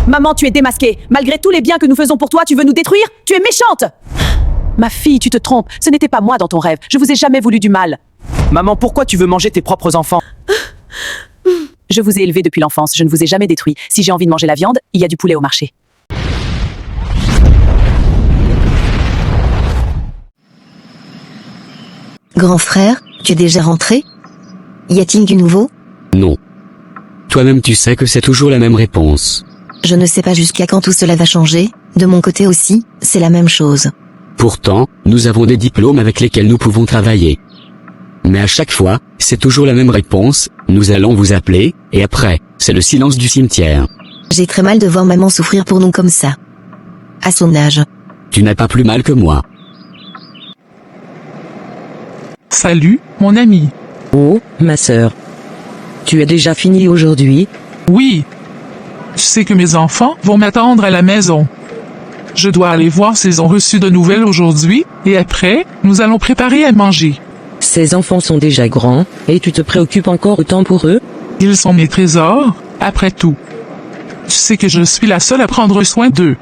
Maman, tu es démasquée. Malgré tous les biens que nous faisons pour toi, tu veux nous détruire? Tu es méchante! Ma fille, tu te trompes. Ce n'était pas moi dans ton rêve. Je vous ai jamais voulu du mal. Maman, pourquoi tu veux manger tes propres enfants? Je vous ai élevé depuis l'enfance. Je ne vous ai jamais détruit. Si j'ai envie de manger la viande, il y a du poulet au marché. Grand frère, tu es déjà rentré? Y a-t-il du nouveau? Non. Toi-même tu sais que c'est toujours la même réponse. Je ne sais pas jusqu'à quand tout cela va changer. De mon côté aussi, c'est la même chose. Pourtant, nous avons des diplômes avec lesquels nous pouvons travailler. Mais à chaque fois, c'est toujours la même réponse, nous allons vous appeler, et après, c'est le silence du cimetière. J'ai très mal de voir maman souffrir pour nous comme ça. À son âge. Tu n'as pas plus mal que moi. Salut, mon ami. Oh, ma sœur. Tu as déjà fini aujourd'hui? Oui. Je sais que mes enfants vont m'attendre à la maison. Je dois aller voir s'ils ont reçu de nouvelles aujourd'hui, et après, nous allons préparer à manger. Ces enfants sont déjà grands, et tu te préoccupes encore autant pour eux? Ils sont mes trésors, après tout. Tu sais que je suis la seule à prendre soin d'eux.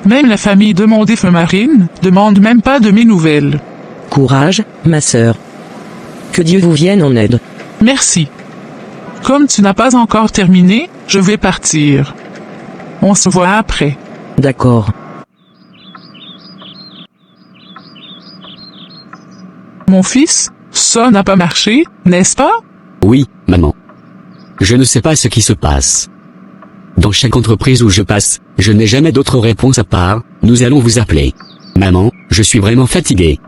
Même la famille de mon défunt Marine demande même pas de mes nouvelles. Courage, ma sœur. Que Dieu vous vienne en aide. Merci. Comme tu n'as pas encore terminé, je vais partir. On se voit après. D'accord. Mon fils, ça n'a pas marché, n'est-ce pas? Oui, maman. Je ne sais pas ce qui se passe. Dans chaque entreprise où je passe, je n'ai jamais d'autre réponse à part, nous allons vous appeler. Maman, je suis vraiment fatigué.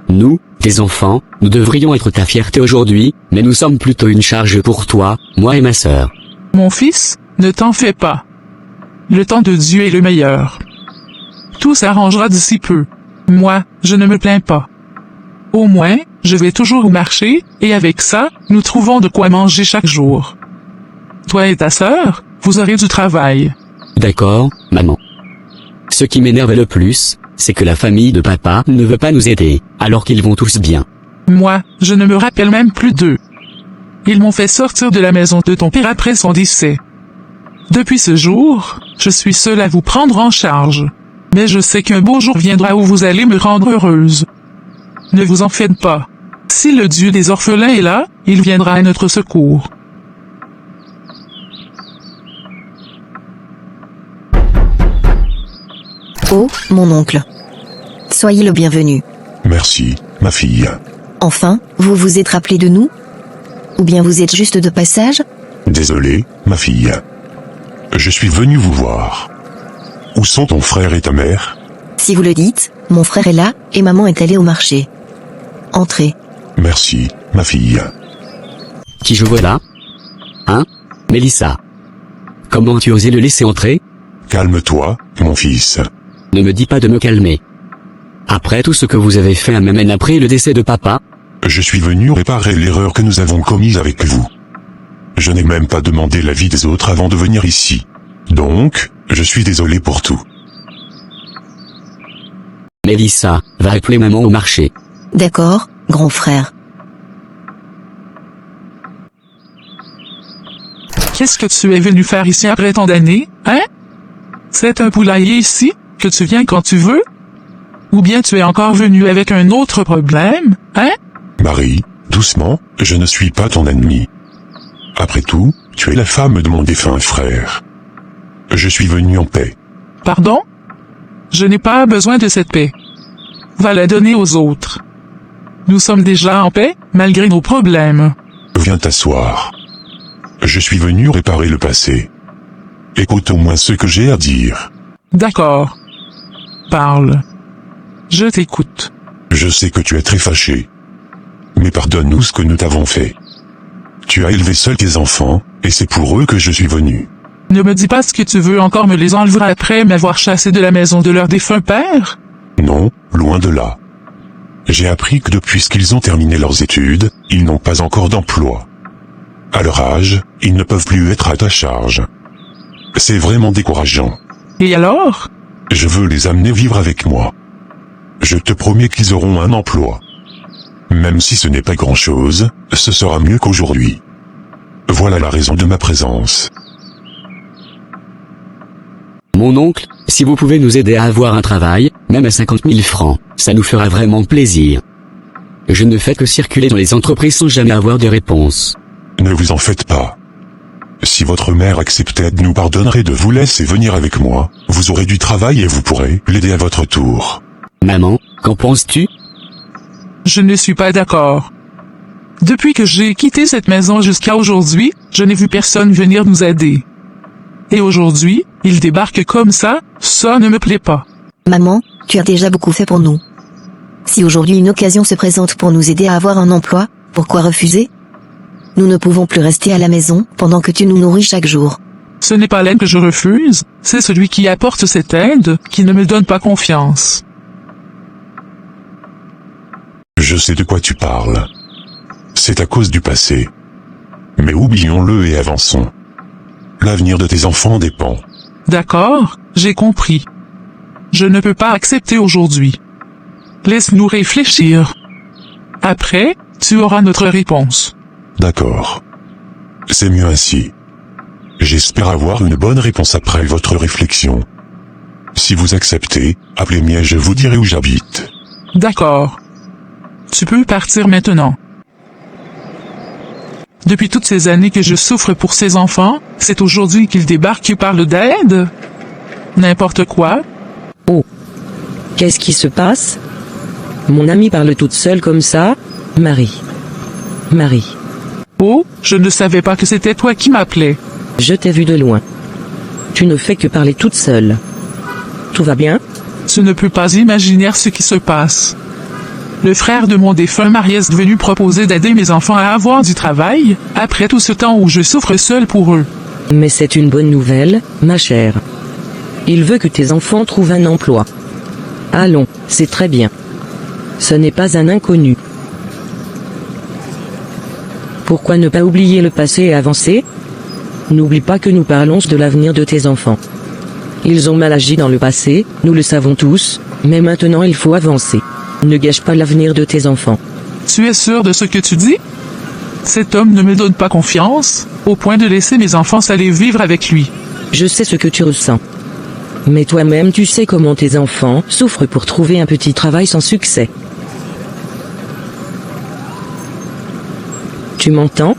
Nous, tes enfants, nous devrions être ta fierté aujourd'hui, mais nous sommes plutôt une charge pour toi, moi et ma sœur. Mon fils, ne t'en fais pas. Le temps de Dieu est le meilleur. Tout s'arrangera d'ici peu. Moi, je ne me plains pas. Au moins, je vais toujours au marché, et avec ça, nous trouvons de quoi manger chaque jour. Toi et ta sœur, vous aurez du travail. D'accord, maman. Ce qui m'énerve le plus, c'est que la famille de papa ne veut pas nous aider, alors qu'ils vont tous bien. Moi, je ne me rappelle même plus d'eux. Ils m'ont fait sortir de la maison de ton père après son décès. Depuis ce jour, je suis seule à vous prendre en charge. Mais je sais qu'un beau jour viendra où vous allez me rendre heureuse. Ne vous en faites pas. Si le Dieu des orphelins est là, il viendra à notre secours. Oh, mon oncle. Soyez le bienvenu. Merci, ma fille. Enfin, vous vous êtes rappelé de nous? Ou bien vous êtes juste de passage? Désolé, ma fille. Je suis venu vous voir. Où sont ton frère et ta mère? Si vous le dites, mon frère est là, et maman est allée au marché. Entrez. Merci, ma fille. Qui je vois là? Hein? Mélissa. Comment tu osais le laisser entrer? Calme-toi, mon fils. Ne me dis pas de me calmer. Après tout ce que vous avez fait à même après le décès de papa? Je suis venu réparer l'erreur que nous avons commise avec vous. Je n'ai même pas demandé l'avis des autres avant de venir ici. Donc, je suis désolé pour tout. Mélissa, va appeler maman au marché. D'accord, grand frère. Qu'est-ce que tu es venu faire ici après tant d'années, hein? C'est un poulailler ici, que tu viens quand tu veux? Ou bien tu es encore venu avec un autre problème, hein? Marie, doucement, je ne suis pas ton ennemi. Après tout, tu es la femme de mon défunt frère. Je suis venu en paix. Pardon? Je n'ai pas besoin de cette paix. Va la donner aux autres. Nous sommes déjà en paix, malgré nos problèmes. Viens t'asseoir. Je suis venu réparer le passé. Écoute au moins ce que j'ai à dire. D'accord. Parle. Je t'écoute. Je sais que tu es très fâché. Mais pardonne-nous ce que nous t'avons fait. Tu as élevé seul tes enfants, et c'est pour eux que je suis venu. Ne me dis pas ce que tu veux encore me les enlever après m'avoir chassé de la maison de leur défunt père? Non, loin de là. J'ai appris que depuis qu'ils ont terminé leurs études, ils n'ont pas encore d'emploi. À leur âge, ils ne peuvent plus être à ta charge. C'est vraiment décourageant. Et alors? Je veux les amener vivre avec moi. Je te promets qu'ils auront un emploi. Même si ce n'est pas grand-chose, ce sera mieux qu'aujourd'hui. Voilà la raison de ma présence. Mon oncle, si vous pouvez nous aider à avoir un travail, même à 50 000 francs, ça nous fera vraiment plaisir. Je ne fais que circuler dans les entreprises sans jamais avoir de réponse. Ne vous en faites pas. Si votre mère acceptait, elle nous pardonnerait de vous laisser venir avec moi. Vous aurez du travail et vous pourrez l'aider à votre tour. Maman, qu'en penses-tu? Je ne suis pas d'accord. Depuis que j'ai quitté cette maison jusqu'à aujourd'hui, je n'ai vu personne venir nous aider. Et aujourd'hui, il débarque comme ça ne me plaît pas. Maman, tu as déjà beaucoup fait pour nous. Si aujourd'hui une occasion se présente pour nous aider à avoir un emploi, pourquoi refuser? Nous ne pouvons plus rester à la maison pendant que tu nous nourris chaque jour. Ce n'est pas l'aide que je refuse, c'est celui qui apporte cette aide qui ne me donne pas confiance. Je sais de quoi tu parles. C'est à cause du passé. Mais oublions-le et avançons. L'avenir de tes enfants dépend. D'accord, j'ai compris. Je ne peux pas accepter aujourd'hui. Laisse-nous réfléchir. Après, tu auras notre réponse. D'accord. C'est mieux ainsi. J'espère avoir une bonne réponse après votre réflexion. Si vous acceptez, appelez-moi et je vous dirai où j'habite. D'accord. Tu peux partir maintenant. Depuis toutes ces années que je souffre pour ces enfants, c'est aujourd'hui qu'ils débarquent et parlent d'aide? N'importe quoi. Oh. Qu'est-ce qui se passe? Mon amie parle toute seule comme ça? Marie. Marie. Oh, je ne savais pas que c'était toi qui m'appelais. Je t'ai vu de loin. Tu ne fais que parler toute seule. Tout va bien? Tu ne peux pas imaginer ce qui se passe. Le frère de mon défunt mari est venu proposer d'aider mes enfants à avoir du travail, après tout ce temps où je souffre seul pour eux. Mais c'est une bonne nouvelle, ma chère. Il veut que tes enfants trouvent un emploi. Allons, c'est très bien. Ce n'est pas un inconnu. Pourquoi ne pas oublier le passé et avancer? N'oublie pas que nous parlons de l'avenir de tes enfants. Ils ont mal agi dans le passé, nous le savons tous, mais maintenant il faut avancer. Ne gâche pas l'avenir de tes enfants. Tu es sûr de ce que tu dis? Cet homme ne me donne pas confiance, au point de laisser mes enfants aller vivre avec lui. Je sais ce que tu ressens. Mais toi-même tu sais comment tes enfants souffrent pour trouver un petit travail sans succès. Tu m'entends?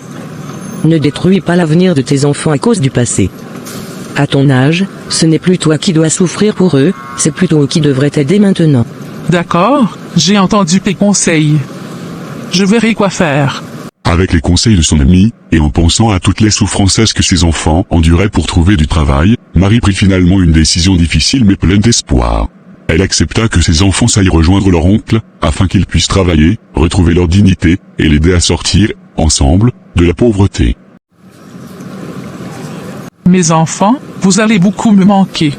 Ne détruis pas l'avenir de tes enfants à cause du passé. À ton âge, ce n'est plus toi qui dois souffrir pour eux, c'est plutôt eux qui devraient t'aider maintenant. D'accord, j'ai entendu tes conseils. Je verrai quoi faire. Avec les conseils de son ami, et en pensant à toutes les souffrances que ses enfants enduraient pour trouver du travail, Marie prit finalement une décision difficile mais pleine d'espoir. Elle accepta que ses enfants aillent rejoindre leur oncle, afin qu'ils puissent travailler, retrouver leur dignité, et l'aider à sortir, ensemble, de la pauvreté. Mes enfants, vous allez beaucoup me manquer.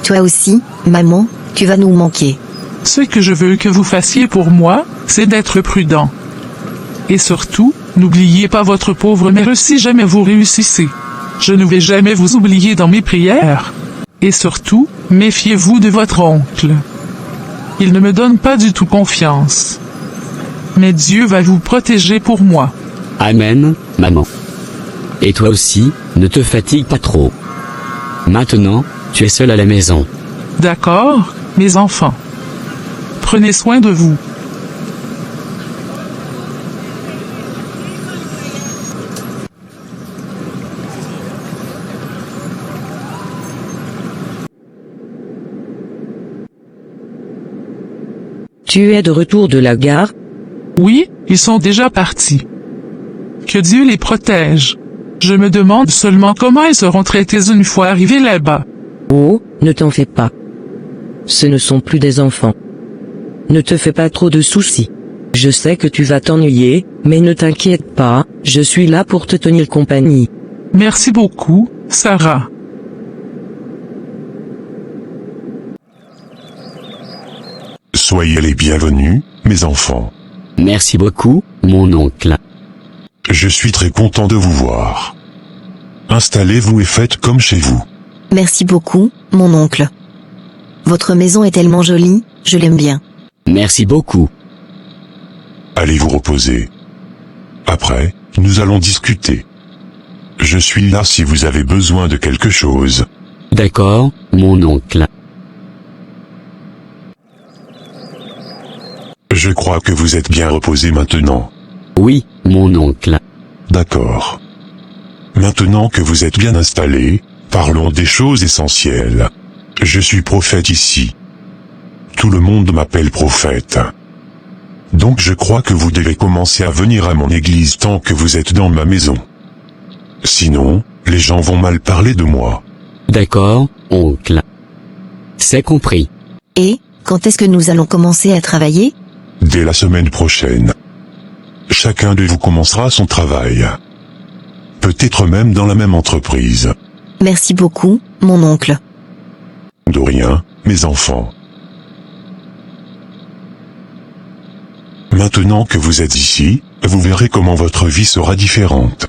Toi aussi, maman, tu vas nous manquer. Ce que je veux que vous fassiez pour moi, c'est d'être prudent. Et surtout, n'oubliez pas votre pauvre mère si jamais vous réussissez. Je ne vais jamais vous oublier dans mes prières. Et surtout, méfiez-vous de votre oncle. Il ne me donne pas du tout confiance. Mais Dieu va vous protéger pour moi. Amen, maman. Et toi aussi, ne te fatigue pas trop. Maintenant, tu es seul à la maison. D'accord, mes enfants. Prenez soin de vous. Tu es de retour de la gare? Oui, ils sont déjà partis. Que Dieu les protège. Je me demande seulement comment ils seront traités une fois arrivés là-bas. Oh, ne t'en fais pas. Ce ne sont plus des enfants. Ne te fais pas trop de soucis. Je sais que tu vas t'ennuyer, mais ne t'inquiète pas, je suis là pour te tenir compagnie. Merci beaucoup, Sarah. Soyez les bienvenus, mes enfants. Merci beaucoup, mon oncle. Je suis très content de vous voir. Installez-vous et faites comme chez vous. Merci beaucoup, mon oncle. Votre maison est tellement jolie, je l'aime bien. Merci beaucoup. Allez vous reposer. Après, nous allons discuter. Je suis là si vous avez besoin de quelque chose. D'accord, mon oncle. Je crois que vous êtes bien reposé maintenant. Oui, mon oncle. D'accord. Maintenant que vous êtes bien installé, parlons des choses essentielles. Je suis prophète ici. Tout le monde m'appelle prophète. Donc je crois que vous devez commencer à venir à mon église tant que vous êtes dans ma maison. Sinon, les gens vont mal parler de moi. D'accord, oncle. C'est compris. Et, quand est-ce que nous allons commencer à travailler? Dès la semaine prochaine. Chacun de vous commencera son travail. Peut-être même dans la même entreprise. Merci beaucoup, mon oncle. De rien, mes enfants. Maintenant que vous êtes ici, vous verrez comment votre vie sera différente.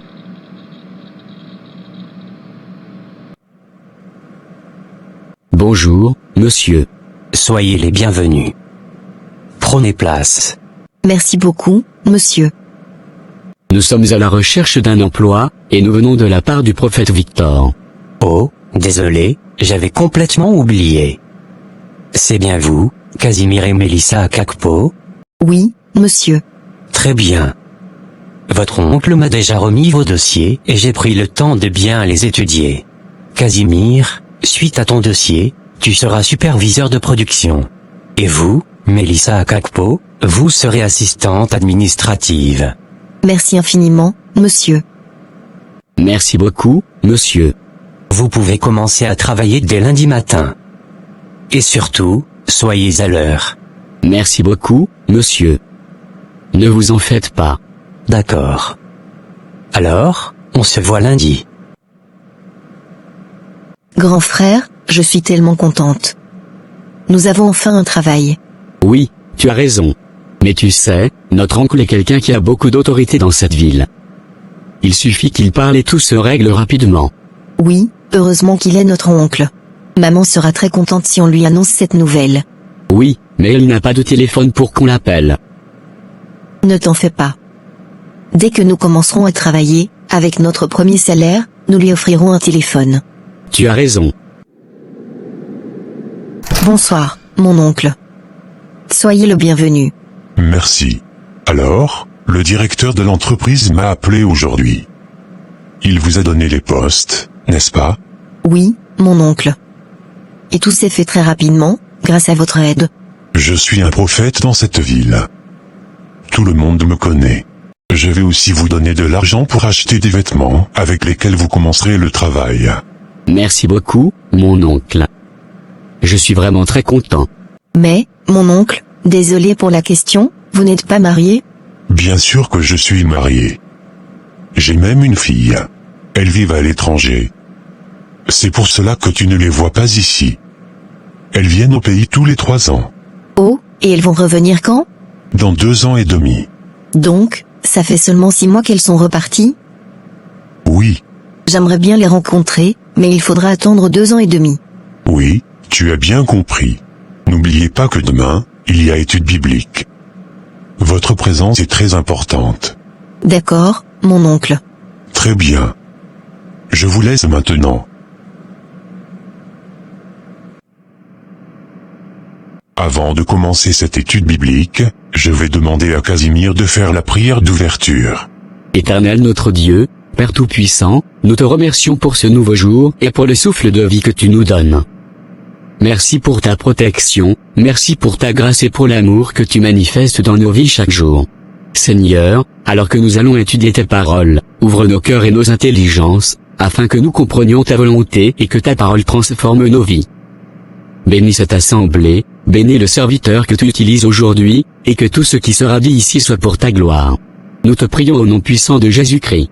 Bonjour, monsieur. Soyez les bienvenus. Prenez place. Merci beaucoup, monsieur. Nous sommes à la recherche d'un emploi, et nous venons de la part du prophète Victor. Oh, désolé, j'avais complètement oublié. C'est bien vous, Casimir et Mélissa Akakpo? Oui, monsieur. Très bien. Votre oncle m'a déjà remis vos dossiers et j'ai pris le temps de bien les étudier. Casimir, suite à ton dossier, tu seras superviseur de production. Et vous, Mélissa Akakpo, vous serez assistante administrative. Merci infiniment, monsieur. Merci beaucoup, monsieur. Vous pouvez commencer à travailler dès lundi matin. Et surtout, soyez à l'heure. Merci beaucoup, monsieur. Ne vous en faites pas. D'accord. Alors, on se voit lundi. Grand frère, je suis tellement contente. Nous avons enfin un travail. Oui, tu as raison. Mais tu sais, notre oncle est quelqu'un qui a beaucoup d'autorité dans cette ville. Il suffit qu'il parle et tout se règle rapidement. Oui, heureusement qu'il est notre oncle. Maman sera très contente si on lui annonce cette nouvelle. Oui, mais elle n'a pas de téléphone pour qu'on l'appelle. Ne t'en fais pas. Dès que nous commencerons à travailler, avec notre premier salaire, nous lui offrirons un téléphone. Tu as raison. Bonsoir, mon oncle. Soyez le bienvenu. Merci. Alors, le directeur de l'entreprise m'a appelé aujourd'hui. Il vous a donné les postes, n'est-ce pas? Oui, mon oncle. Et tout s'est fait très rapidement, grâce à votre aide. Je suis un prophète dans cette ville. Tout le monde me connaît. Je vais aussi vous donner de l'argent pour acheter des vêtements avec lesquels vous commencerez le travail. Merci beaucoup, mon oncle. Je suis vraiment très content. Mais, mon oncle, désolé pour la question, vous n'êtes pas marié? Bien sûr que je suis marié. J'ai même une fille. Elles vivent à l'étranger. C'est pour cela que tu ne les vois pas ici. Elles viennent au pays tous les 3 ans. Oh, et elles vont revenir quand? Dans 2 ans et demi. Donc, ça fait seulement 6 mois qu'elles sont reparties? Oui, J'aimerais bien les rencontrer, mais il faudra attendre 2 ans et demi. oui, tu as bien compris. N'oubliez pas que demain, il y a étude biblique. Votre présence est très importante. D'accord, mon oncle. Très bien. Je vous laisse maintenant. Avant de commencer cette étude biblique, je vais demander à Casimir de faire la prière d'ouverture. Éternel notre Dieu, Père Tout-Puissant, nous te remercions pour ce nouveau jour et pour le souffle de vie que tu nous donnes. Merci pour ta protection, merci pour ta grâce et pour l'amour que tu manifestes dans nos vies chaque jour. Seigneur, alors que nous allons étudier tes paroles, ouvre nos cœurs et nos intelligences, afin que nous comprenions ta volonté et que ta parole transforme nos vies. Bénis cette assemblée, bénis le serviteur que tu utilises aujourd'hui, et que tout ce qui sera dit ici soit pour ta gloire. Nous te prions au nom puissant de Jésus-Christ.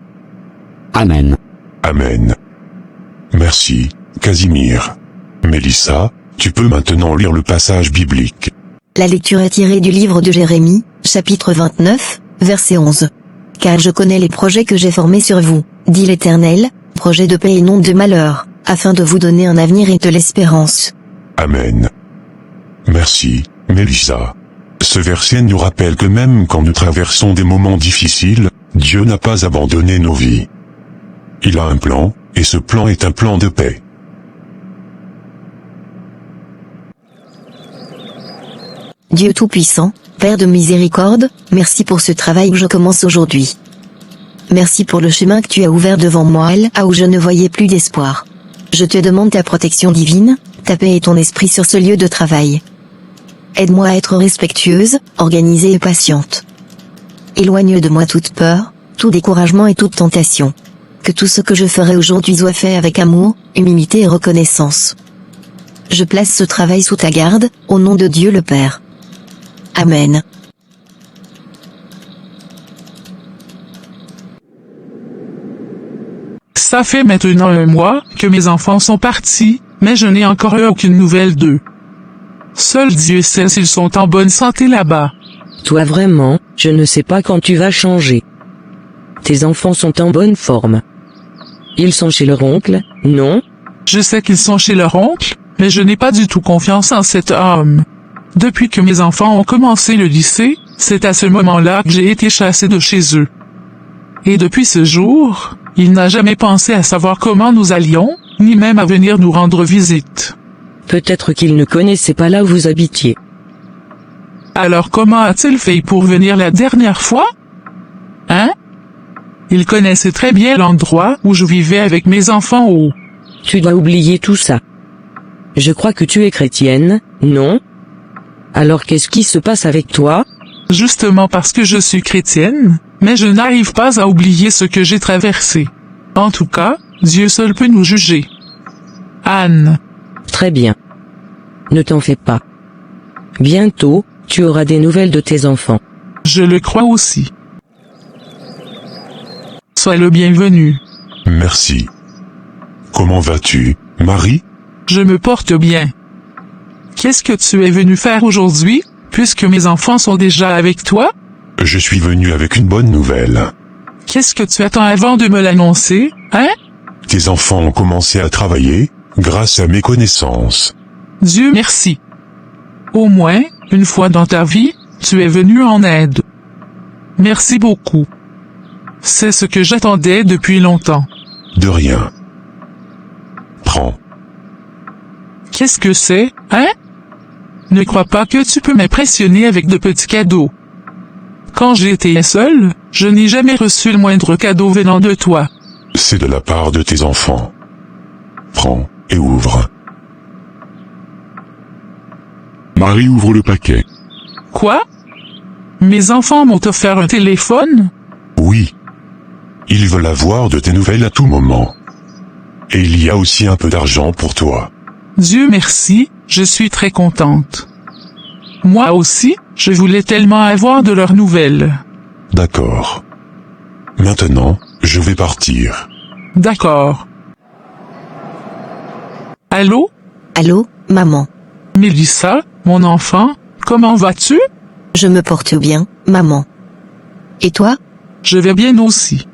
Amen. Amen. Merci, Casimir. Mélissa, tu peux maintenant lire le passage biblique. La lecture est tirée du livre de Jérémie, chapitre 29, verset 11. Car je connais les projets que j'ai formés sur vous, dit l'Éternel, projets de paix et non de malheur, afin de vous donner un avenir et de l'espérance. Amen. Merci, Mélissa. Ce verset nous rappelle que même quand nous traversons des moments difficiles, Dieu n'a pas abandonné nos vies. Il a un plan, et ce plan est un plan de paix. Dieu Tout-Puissant, Père de miséricorde, merci pour ce travail que je commence aujourd'hui. Merci pour le chemin que tu as ouvert devant moi là où je ne voyais plus d'espoir. Je te demande ta protection divine, ta paix et ton esprit sur ce lieu de travail. Aide-moi à être respectueuse, organisée et patiente. Éloigne de moi toute peur, tout découragement et toute tentation. Que tout ce que je ferai aujourd'hui soit fait avec amour, humilité et reconnaissance. Je place ce travail sous ta garde, au nom de Dieu le Père. Amen. Ça fait maintenant 1 mois que mes enfants sont partis, mais je n'ai encore eu aucune nouvelle d'eux. Seul Dieu sait s'ils sont en bonne santé là-bas. Toi vraiment, je ne sais pas quand tu vas changer. Tes enfants sont en bonne forme. Ils sont chez leur oncle, non? Je sais qu'ils sont chez leur oncle, mais je n'ai pas du tout confiance en cet homme. Depuis que mes enfants ont commencé le lycée, c'est à ce moment-là que j'ai été chassé de chez eux. Et depuis ce jour, il n'a jamais pensé à savoir comment nous allions, ni même à venir nous rendre visite. Peut-être qu'il ne connaissait pas là où vous habitiez. Alors comment a-t-il fait pour venir la dernière fois? Hein? Il connaissait très bien l'endroit où je vivais avec mes enfants au... Tu dois oublier tout ça. Je crois que tu es chrétienne, non? Alors qu'est-ce qui se passe avec toi? Justement parce que je suis chrétienne, mais je n'arrive pas à oublier ce que j'ai traversé. En tout cas, Dieu seul peut nous juger. Anne. Très bien. Ne t'en fais pas. Bientôt, tu auras des nouvelles de tes enfants. Je le crois aussi. Sois le bienvenu. Merci. Comment vas-tu, Marie? Je me porte bien. Qu'est-ce que tu es venu faire aujourd'hui, puisque mes enfants sont déjà avec toi? Je suis venu avec une bonne nouvelle. Qu'est-ce que tu attends avant de me l'annoncer, hein? Tes enfants ont commencé à travailler, grâce à mes connaissances. Dieu merci. Au moins, une fois dans ta vie, tu es venu en aide. Merci beaucoup. C'est ce que j'attendais depuis longtemps. De rien. Prends. Qu'est-ce que c'est, hein? Ne crois pas que tu peux m'impressionner avec de petits cadeaux. Quand j'étais seule, je n'ai jamais reçu le moindre cadeau venant de toi. C'est de la part de tes enfants. Prends et ouvre. Marie ouvre le paquet. Quoi? Mes enfants m'ont offert un téléphone? Oui. Ils veulent avoir de tes nouvelles à tout moment. Et il y a aussi un peu d'argent pour toi. Dieu merci, je suis très contente. Moi aussi, je voulais tellement avoir de leurs nouvelles. D'accord. Maintenant, je vais partir. D'accord. Allô? Allô, maman. Mélissa, mon enfant, comment vas-tu? Je me porte bien, maman. Et toi? Je vais bien aussi.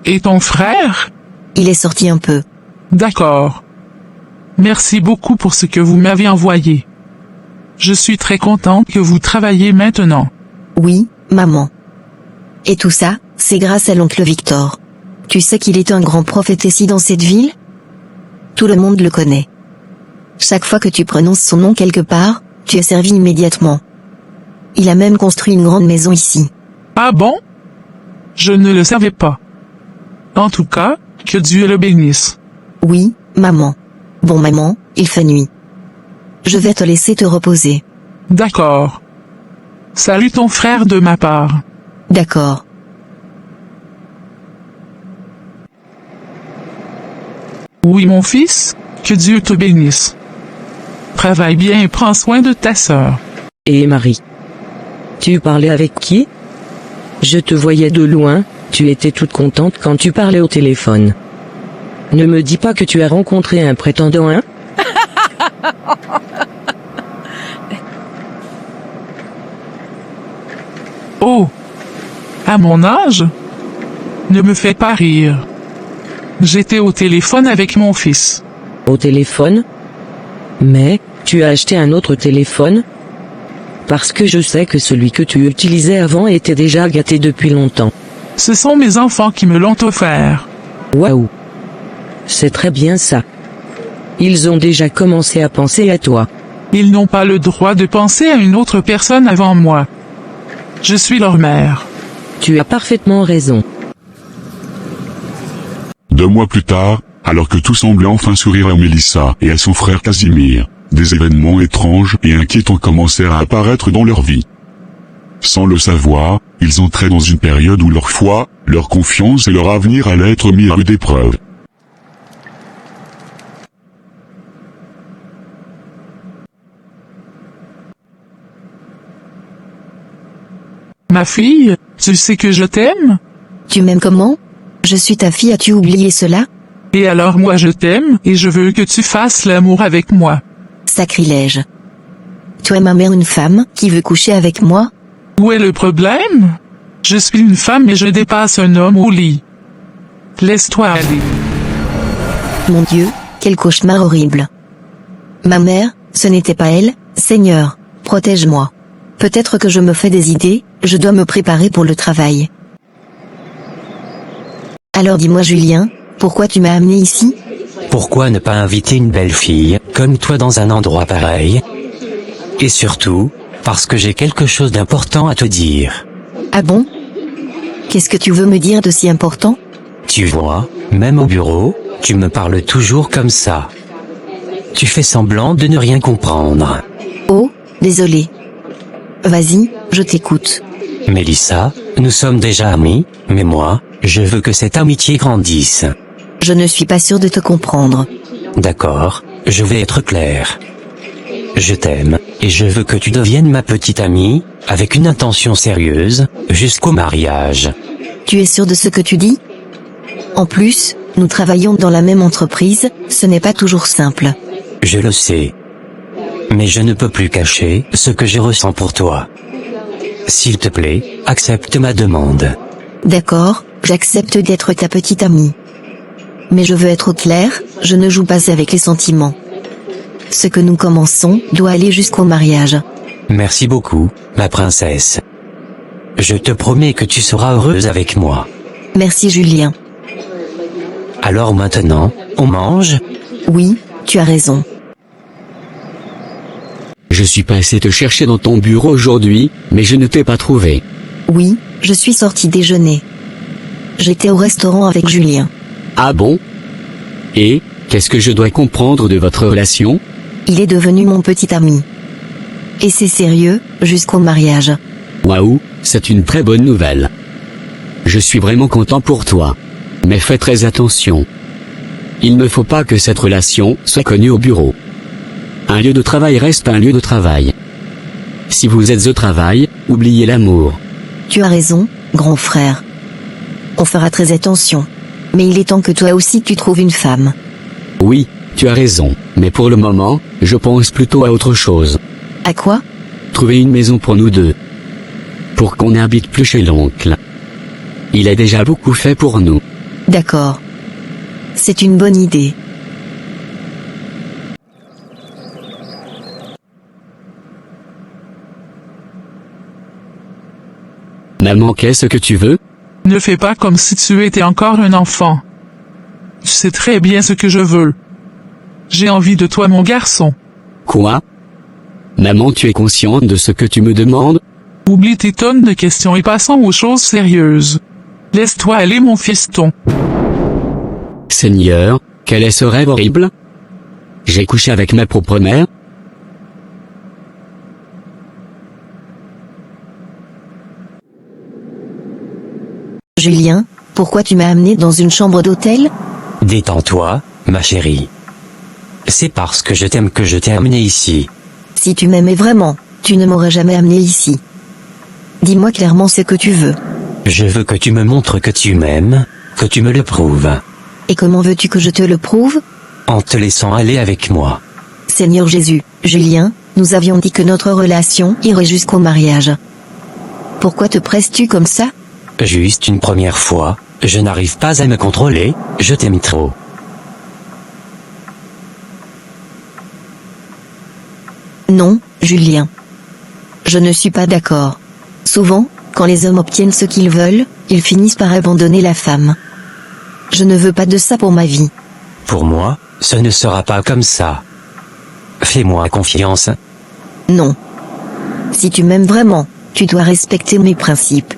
Et ton frère? Il est sorti un peu. D'accord. Merci beaucoup pour ce que vous m'avez envoyé. Je suis très contente que vous travaillez maintenant. Oui, maman. Et tout ça, c'est grâce à l'oncle Victor. Tu sais qu'il est un grand prophète ici dans cette ville? Tout le monde le connaît. Chaque fois que tu prononces son nom quelque part, tu es servi immédiatement. Il a même construit une grande maison ici. Ah bon? Je ne le savais pas. En tout cas, que Dieu le bénisse. Oui, maman. Bon maman, il fait nuit. Je vais te laisser te reposer. D'accord. Salut ton frère de ma part. D'accord. Oui mon fils, que Dieu te bénisse. Travaille bien et prends soin de ta sœur. Et Marie? Tu parlais avec qui? Je te voyais de loin, tu étais toute contente quand tu parlais au téléphone. Ne me dis pas que tu as rencontré un prétendant, hein? Oh! À mon âge? Ne me fais pas rire. J'étais au téléphone avec mon fils. Au téléphone? Mais, tu as acheté un autre téléphone? Parce que je sais que celui que tu utilisais avant était déjà gâté depuis longtemps. Ce sont mes enfants qui me l'ont offert. Waouh! C'est très bien ça. Ils ont déjà commencé à penser à toi. Ils n'ont pas le droit de penser à une autre personne avant moi. Je suis leur mère. Tu as parfaitement raison. 2 mois plus tard, alors que tout semblait enfin sourire à Mélissa et à son frère Casimir, des événements étranges et inquiétants commencèrent à apparaître dans leur vie. Sans le savoir, ils entraient dans une période où leur foi, leur confiance et leur avenir allaient être mis à rude épreuve. Ma fille, tu sais que je t'aime? Tu m'aimes comment? Je suis ta fille, as-tu oublié cela? Et alors moi je t'aime, et je veux que tu fasses l'amour avec moi. Sacrilège. Toi ma mère une femme, qui veut coucher avec moi? Où est le problème? Je suis une femme et je dépasse un homme au lit. Laisse-toi aller. Mon Dieu, quel cauchemar horrible. Ma mère, ce n'était pas elle, Seigneur, protège-moi. Peut-être que je me fais des idées, je dois me préparer pour le travail. Alors dis-moi Julien, pourquoi tu m'as amené ici? Pourquoi ne pas inviter une belle fille, comme toi dans un endroit pareil? Et surtout, parce que j'ai quelque chose d'important à te dire. Ah bon? Qu'est-ce que tu veux me dire de si important? Tu vois, même au bureau, tu me parles toujours comme ça. Tu fais semblant de ne rien comprendre. Oh, désolé. Vas-y, je t'écoute. Mélissa, nous sommes déjà amis, mais moi, je veux que cette amitié grandisse. Je ne suis pas sûre de te comprendre. D'accord, je vais être clair. Je t'aime, et je veux que tu deviennes ma petite amie, avec une intention sérieuse, jusqu'au mariage. Tu es sûr de ce que tu dis? En plus, nous travaillons dans la même entreprise, ce n'est pas toujours simple. Je le sais. Mais je ne peux plus cacher ce que je ressens pour toi. S'il te plaît, accepte ma demande. D'accord, j'accepte d'être ta petite amie. Mais je veux être clair, je ne joue pas avec les sentiments. Ce que nous commençons doit aller jusqu'au mariage. Merci beaucoup, ma princesse. Je te promets que tu seras heureuse avec moi. Merci Julien. Alors maintenant, on mange? Oui, tu as raison. Je suis passé te chercher dans ton bureau aujourd'hui, mais je ne t'ai pas trouvé. Oui, je suis sortie déjeuner. J'étais au restaurant avec Julien. Ah bon? Et, qu'est-ce que je dois comprendre de votre relation? Il est devenu mon petit ami. Et c'est sérieux, jusqu'au mariage. Waouh, c'est une très bonne nouvelle. Je suis vraiment content pour toi. Mais fais très attention. Il ne faut pas que cette relation soit connue au bureau. Un lieu de travail reste un lieu de travail. Si vous êtes au travail, oubliez l'amour. Tu as raison, grand frère. On fera très attention. Mais il est temps que toi aussi tu trouves une femme. Oui, tu as raison, mais pour le moment, je pense plutôt à autre chose. À quoi? Trouver une maison pour nous deux. Pour qu'on n'habite plus chez l'oncle. Il a déjà beaucoup fait pour nous. D'accord. C'est une bonne idée. Maman, qu'est-ce que tu veux? Ne fais pas comme si tu étais encore un enfant. Tu sais très bien ce que je veux. J'ai envie de toi, mon garçon. Quoi? Maman, tu es consciente de ce que tu me demandes? Oublie tes tonnes de questions et passons aux choses sérieuses. Laisse-toi aller, mon fiston. Seigneur, quel est ce rêve horrible? J'ai couché avec ma propre mère? Julien, pourquoi tu m'as amené dans une chambre d'hôtel? Détends-toi, ma chérie. C'est parce que je t'aime que je t'ai amené ici. Si tu m'aimais vraiment, tu ne m'aurais jamais amené ici. Dis-moi clairement ce que tu veux. Je veux que tu me montres que tu m'aimes, que tu me le prouves. Et comment veux-tu que je te le prouve? En te laissant aller avec moi. Seigneur Jésus, Julien, nous avions dit que notre relation irait jusqu'au mariage. Pourquoi te presses-tu comme ça? Juste une première fois, je n'arrive pas à me contrôler, je t'aime trop. Non, Julien. Je ne suis pas d'accord. Souvent, quand les hommes obtiennent ce qu'ils veulent, ils finissent par abandonner la femme. Je ne veux pas de ça pour ma vie. Pour moi, ce ne sera pas comme ça. Fais-moi confiance. Non. Si tu m'aimes vraiment, tu dois respecter mes principes.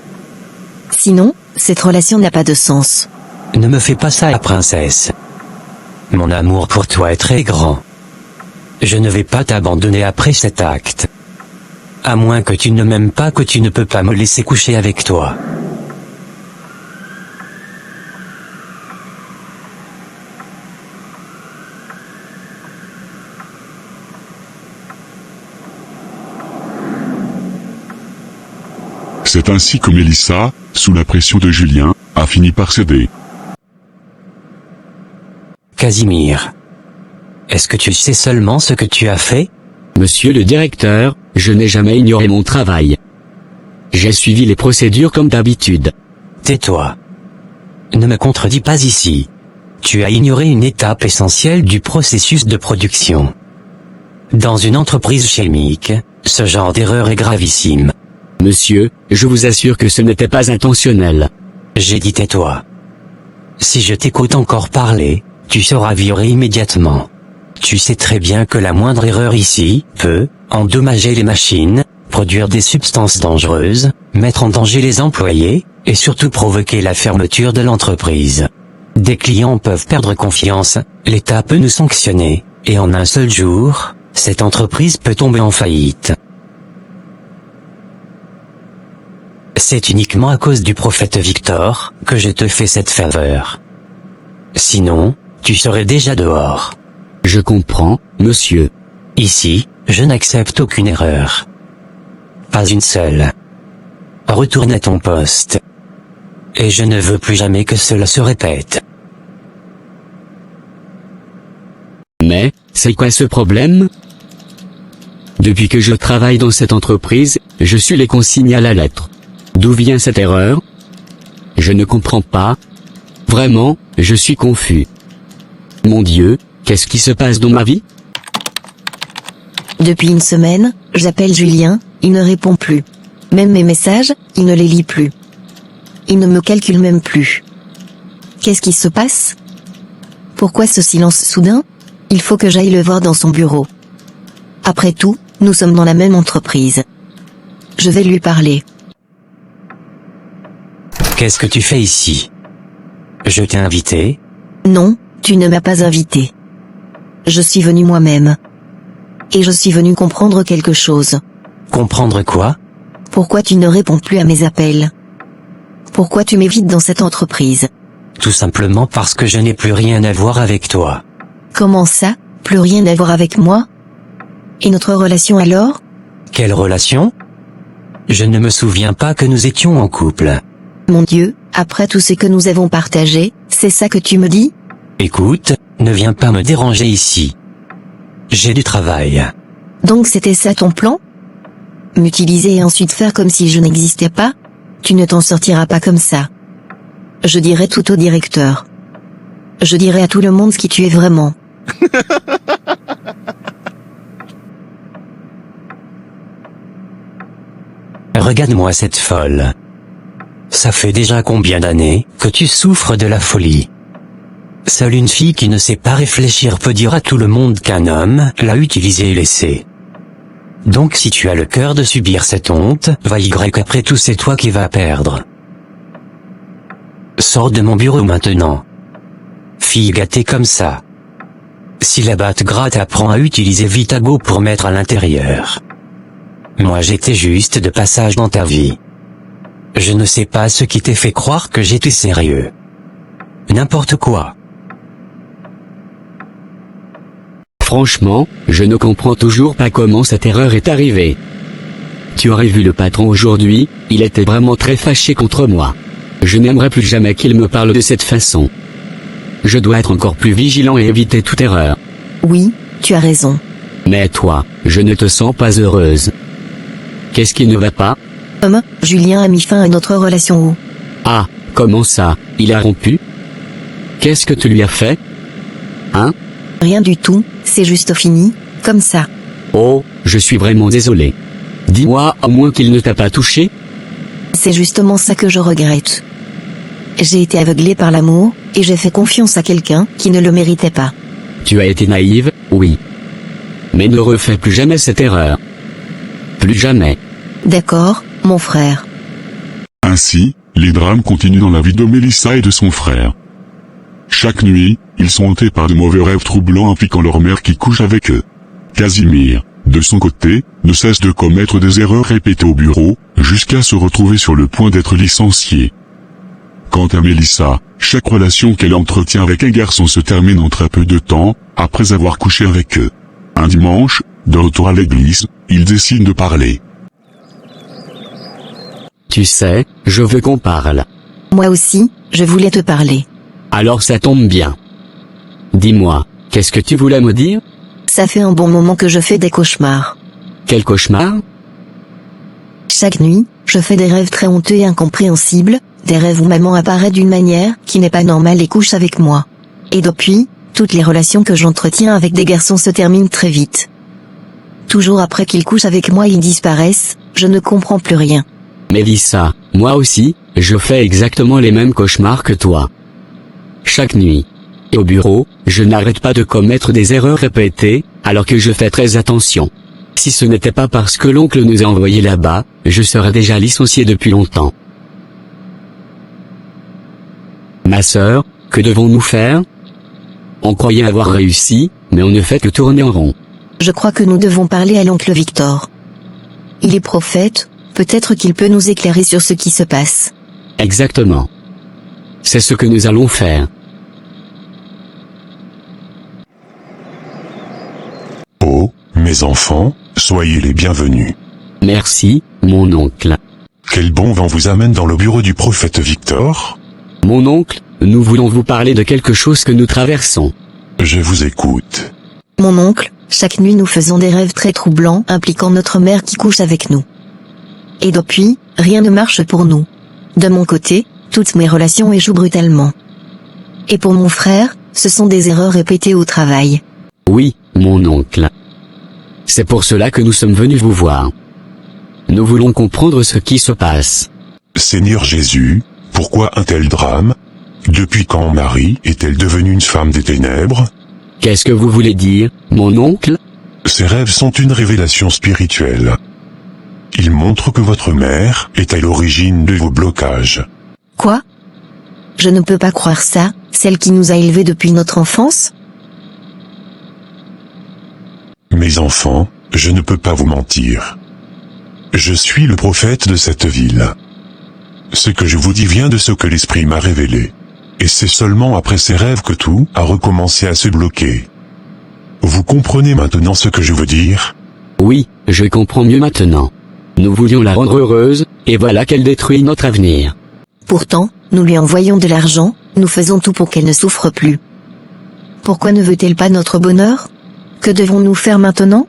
Sinon, cette relation n'a pas de sens. Ne me fais pas ça, princesse. Mon amour pour toi est très grand. Je ne vais pas t'abandonner après cet acte. À moins que tu ne m'aimes pas, que tu ne peux pas me laisser coucher avec toi. C'est ainsi que Mélissa, sous la pression de Julien, a fini par céder. Casimir. Est-ce que tu sais seulement ce que tu as fait? Monsieur le directeur, je n'ai jamais ignoré mon travail. J'ai suivi les procédures comme d'habitude. Tais-toi. Ne me contredis pas ici. Tu as ignoré une étape essentielle du processus de production. Dans une entreprise chimique, ce genre d'erreur est gravissime. Monsieur, je vous assure que ce n'était pas intentionnel. J'ai dit tais-toi. Si je t'écoute encore parler, tu seras viré immédiatement. Tu sais très bien que la moindre erreur ici peut endommager les machines, produire des substances dangereuses, mettre en danger les employés, et surtout provoquer la fermeture de l'entreprise. Des clients peuvent perdre confiance, l'État peut nous sanctionner, et en un seul jour, cette entreprise peut tomber en faillite. C'est uniquement à cause du prophète Victor que je te fais cette faveur. Sinon, tu serais déjà dehors. Je comprends, monsieur. Ici, je n'accepte aucune erreur. Pas une seule. Retourne à ton poste. Et je ne veux plus jamais que cela se répète. Mais, c'est quoi ce problème? Depuis que je travaille dans cette entreprise, je suis les consignes à la lettre. D'où vient cette erreur? Je ne comprends pas. Vraiment, je suis confus. Mon Dieu, qu'est-ce qui se passe dans ma vie? Depuis une semaine, j'appelle Julien, il ne répond plus. Même mes messages, il ne les lit plus. Il ne me calcule même plus. Qu'est-ce qui se passe? Pourquoi ce silence soudain? Il faut que j'aille le voir dans son bureau. Après tout, nous sommes dans la même entreprise. Je vais lui parler. Qu'est-ce que tu fais ici? Je t'ai invité? Non, tu ne m'as pas invité. Je suis venu moi-même. Et je suis venu comprendre quelque chose. Comprendre quoi? Pourquoi tu ne réponds plus à mes appels? Pourquoi tu m'évites dans cette entreprise? Tout simplement parce que je n'ai plus rien à voir avec toi. Comment ça, plus rien à voir avec moi? Et notre relation alors? Quelle relation? Je ne me souviens pas que nous étions en couple. Mon Dieu, après tout ce que nous avons partagé, c'est ça que tu me dis? Écoute, ne viens pas me déranger ici. J'ai du travail. Donc c'était ça ton plan? M'utiliser et ensuite faire comme si je n'existais pas? Tu ne t'en sortiras pas comme ça. Je dirai tout au directeur. Je dirai à tout le monde ce qui tu es vraiment. Regarde-moi cette folle. Ça fait déjà combien d'années que tu souffres de la folie? Seule une fille qui ne sait pas réfléchir peut dire à tout le monde qu'un homme l'a utilisé et laissé. Donc si tu as le cœur de subir cette honte, va y après tout, c'est toi qui vas perdre. Sors de mon bureau maintenant. Fille gâtée comme ça. Si la batte gratte apprend à utiliser Vitago pour mettre à l'intérieur. Moi j'étais juste de passage dans ta vie. Je ne sais pas ce qui t'ait fait croire que j'étais sérieux. N'importe quoi. Franchement, je ne comprends toujours pas comment cette erreur est arrivée. Tu aurais vu le patron aujourd'hui, il était vraiment très fâché contre moi. Je n'aimerais plus jamais qu'il me parle de cette façon. Je dois être encore plus vigilant et éviter toute erreur. Oui, tu as raison. Mais toi, je ne te sens pas heureuse. Qu'est-ce qui ne va pas? Julien a mis fin à notre relation où? Ah, comment ça, il a rompu? Qu'est-ce que tu lui as fait? Hein? Rien du tout, c'est juste fini, comme ça. Oh, je suis vraiment désolé. Dis-moi au moins qu'il ne t'a pas touché? C'est justement ça que je regrette. J'ai été aveuglée par l'amour, et j'ai fait confiance à quelqu'un qui ne le méritait pas. Tu as été naïve, oui. Mais ne refais plus jamais cette erreur. Plus jamais. D'accord, mon frère. Ainsi, les drames continuent dans la vie de Mélissa et de son frère. Chaque nuit, ils sont hantés par de mauvais rêves troublants impliquant leur mère qui couche avec eux. Casimir, de son côté, ne cesse de commettre des erreurs répétées au bureau, jusqu'à se retrouver sur le point d'être licencié. Quant à Mélissa, chaque relation qu'elle entretient avec un garçon se termine en très peu de temps, après avoir couché avec eux. Un dimanche, de retour à l'église, ils décident de parler. Tu sais, je veux qu'on parle. Moi aussi, je voulais te parler. Alors ça tombe bien. Dis-moi, qu'est-ce que tu voulais me dire? Ça fait un bon moment que je fais des cauchemars. Quel cauchemar? Chaque nuit, je fais des rêves très honteux et incompréhensibles, des rêves où maman apparaît d'une manière qui n'est pas normale et couche avec moi. Et depuis, toutes les relations que j'entretiens avec des garçons se terminent très vite. Toujours après qu'ils couchent avec moi, ils disparaissent, je ne comprends plus rien. Mélissa, moi aussi, je fais exactement les mêmes cauchemars que toi. Chaque nuit. Et au bureau, je n'arrête pas de commettre des erreurs répétées, alors que je fais très attention. Si ce n'était pas parce que l'oncle nous a envoyés là-bas, je serais déjà licencié depuis longtemps. Ma sœur, que devons-nous faire? On croyait avoir réussi, mais on ne fait que tourner en rond. Je crois que nous devons parler à l'oncle Victor. Il est prophète, peut-être qu'il peut nous éclairer sur ce qui se passe. Exactement. C'est ce que nous allons faire. Oh, mes enfants, soyez les bienvenus. Merci, mon oncle. Quel bon vent vous amène dans le bureau du prophète Victor? Mon oncle, nous voulons vous parler de quelque chose que nous traversons. Je vous écoute. Mon oncle, chaque nuit nous faisons des rêves très troublants impliquant notre mère qui couche avec nous. Et depuis, rien ne marche pour nous. De mon côté, toutes mes relations échouent brutalement. Et pour mon frère, ce sont des erreurs répétées au travail. Oui, mon oncle. C'est pour cela que nous sommes venus vous voir. Nous voulons comprendre ce qui se passe. Seigneur Jésus, pourquoi un tel drame? Depuis quand Marie est-elle devenue une femme des ténèbres? Qu'est-ce que vous voulez dire, mon oncle? Ces rêves sont une révélation spirituelle. Ils montrent que votre mère est à l'origine de vos blocages. Quoi? Je ne peux pas croire ça, celle qui nous a élevés depuis notre enfance? Mes enfants, je ne peux pas vous mentir. Je suis le prophète de cette ville. Ce que je vous dis vient de ce que l'Esprit m'a révélé. Et c'est seulement après ces rêves que tout a recommencé à se bloquer. Vous comprenez maintenant ce que je veux dire? Oui, je comprends mieux maintenant. Nous voulions la rendre heureuse, et voilà qu'elle détruit notre avenir. Pourtant, nous lui envoyons de l'argent, nous faisons tout pour qu'elle ne souffre plus. Pourquoi ne veut-elle pas notre bonheur? Que devons-nous faire maintenant?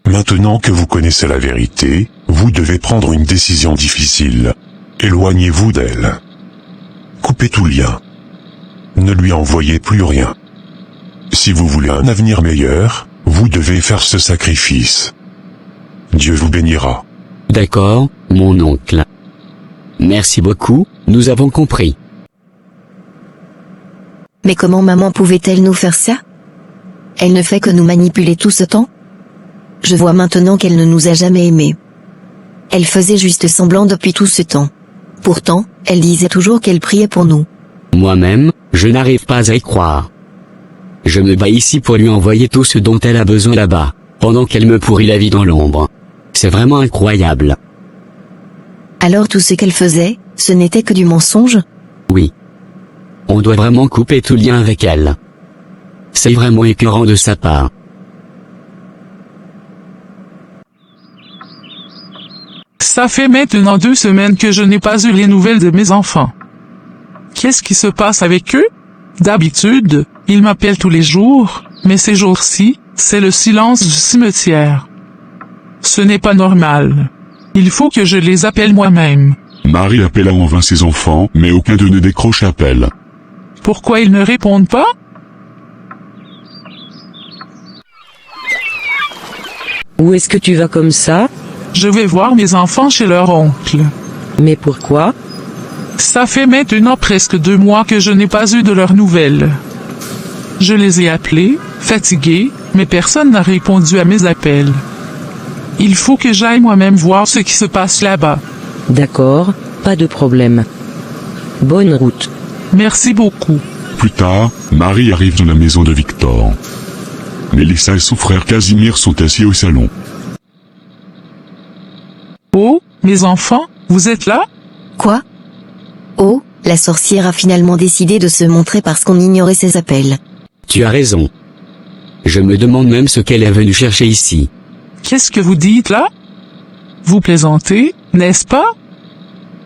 Maintenant que vous connaissez la vérité, vous devez prendre une décision difficile. Éloignez-vous d'elle. Coupez tout lien. Ne lui envoyez plus rien. Si vous voulez un avenir meilleur, vous devez faire ce sacrifice. Dieu vous bénira. D'accord, mon oncle. Merci beaucoup, nous avons compris. Mais comment maman pouvait-elle nous faire ça? Elle ne fait que nous manipuler tout ce temps? Je vois maintenant qu'elle ne nous a jamais aimés. Elle faisait juste semblant depuis tout ce temps. Pourtant, elle disait toujours qu'elle priait pour nous. Moi-même, je n'arrive pas à y croire. Je me bats ici pour lui envoyer tout ce dont elle a besoin là-bas, pendant qu'elle me pourrit la vie dans l'ombre. C'est vraiment incroyable. Alors tout ce qu'elle faisait, ce n'était que du mensonge? Oui. On doit vraiment couper tout lien avec elle. C'est vraiment écœurant de sa part. Ça fait maintenant 2 semaines que je n'ai pas eu les nouvelles de mes enfants. Qu'est-ce qui se passe avec eux? D'habitude, ils m'appellent tous les jours, mais ces jours-ci, c'est le silence du cimetière. Ce n'est pas normal. Il faut que je les appelle moi-même. Marie appela en vain ses enfants, mais aucun d'eux ne décroche l'appel. Pourquoi ils ne répondent pas? Où est-ce que tu vas comme ça? Je vais voir mes enfants chez leur oncle. Mais pourquoi? Ça fait maintenant presque 2 mois que je n'ai pas eu de leurs nouvelles. Je les ai appelés, fatigués, mais personne n'a répondu à mes appels. Il faut que j'aille moi-même voir ce qui se passe là-bas. D'accord, pas de problème. Bonne route. Merci beaucoup. Plus tard, Marie arrive dans la maison de Victor. Mélissa et son frère Casimir sont assis au salon. Oh, mes enfants, vous êtes là? Quoi? Oh, la sorcière a finalement décidé de se montrer parce qu'on ignorait ses appels. Tu as raison. Je me demande même ce qu'elle est venue chercher ici. Qu'est-ce que vous dites là? Vous plaisantez, n'est-ce pas?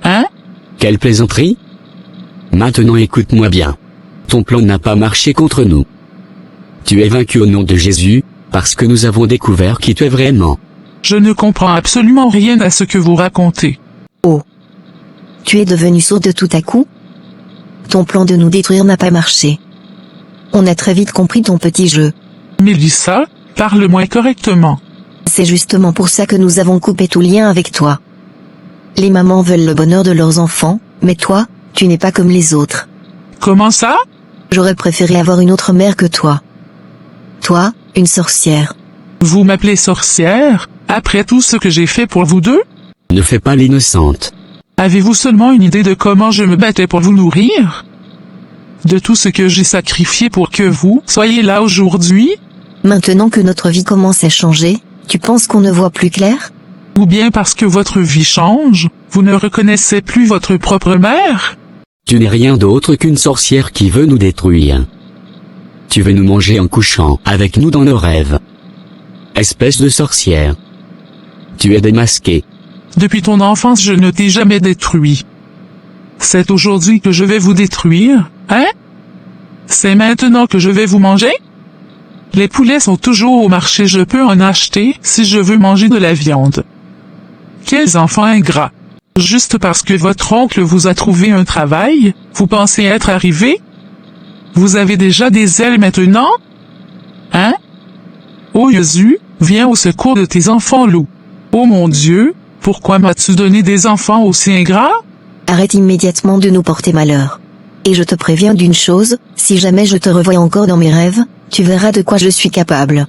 Hein? Quelle plaisanterie? Maintenant écoute-moi bien. Ton plan n'a pas marché contre nous. Tu es vaincu au nom de Jésus, parce que nous avons découvert qui tu es vraiment. Je ne comprends absolument rien à ce que vous racontez. Oh. Tu es devenue sourde tout à coup? Ton plan de nous détruire n'a pas marché. On a très vite compris ton petit jeu. Mélissa, parle-moi correctement. C'est justement pour ça que nous avons coupé tout lien avec toi. Les mamans veulent le bonheur de leurs enfants, mais toi, tu n'es pas comme les autres. Comment ça? J'aurais préféré avoir une autre mère que toi. Toi, une sorcière. Vous m'appelez sorcière, après tout ce que j'ai fait pour vous deux? Ne fais pas l'innocente. Avez-vous seulement une idée de comment je me battais pour vous nourrir? De tout ce que j'ai sacrifié pour que vous soyez là aujourd'hui? Maintenant que notre vie commence à changer, tu penses qu'on ne voit plus clair? Ou bien parce que votre vie change, vous ne reconnaissez plus votre propre mère? Tu n'es rien d'autre qu'une sorcière qui veut nous détruire. Tu veux nous manger en couchant avec nous dans nos rêves. Espèce de sorcière. Tu es démasquée. Depuis ton enfance, je ne t'ai jamais détruit. C'est aujourd'hui que je vais vous détruire, hein? C'est maintenant que je vais vous manger? Les poulets sont toujours au marché, je peux en acheter si je veux manger de la viande. Quels enfants ingrats! Juste parce que votre oncle vous a trouvé un travail, vous pensez être arrivé? Vous avez déjà des ailes maintenant? Hein? Oh Jésus, viens au secours de tes enfants loups. Oh mon Dieu, pourquoi m'as-tu donné des enfants aussi ingrats? Arrête immédiatement de nous porter malheur. Et je te préviens d'une chose, si jamais je te revois encore dans mes rêves, tu verras de quoi je suis capable.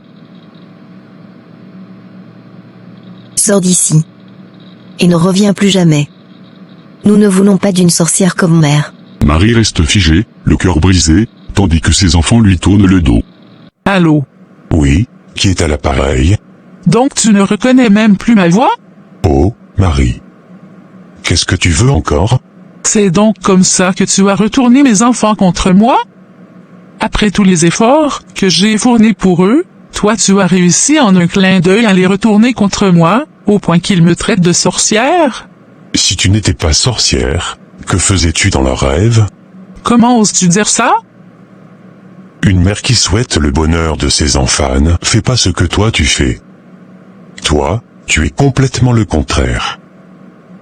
Sors d'ici. Et ne reviens plus jamais. Nous ne voulons pas d'une sorcière comme mère. Marie reste figée, le cœur brisé, tandis que ses enfants lui tournent le dos. Allô? Oui, qui est à l'appareil? Donc tu ne reconnais même plus ma voix? Oh, Marie. Qu'est-ce que tu veux encore? C'est donc comme ça que tu as retourné mes enfants contre moi? Après tous les efforts que j'ai fournis pour eux, toi tu as réussi en un clin d'œil à les retourner contre moi, au point qu'ils me traitent de sorcière? Si tu n'étais pas sorcière, que faisais-tu dans leurs rêves? Comment oses-tu dire ça? Une mère qui souhaite le bonheur de ses enfants ne fait pas ce que toi tu fais. Toi, tu es complètement le contraire.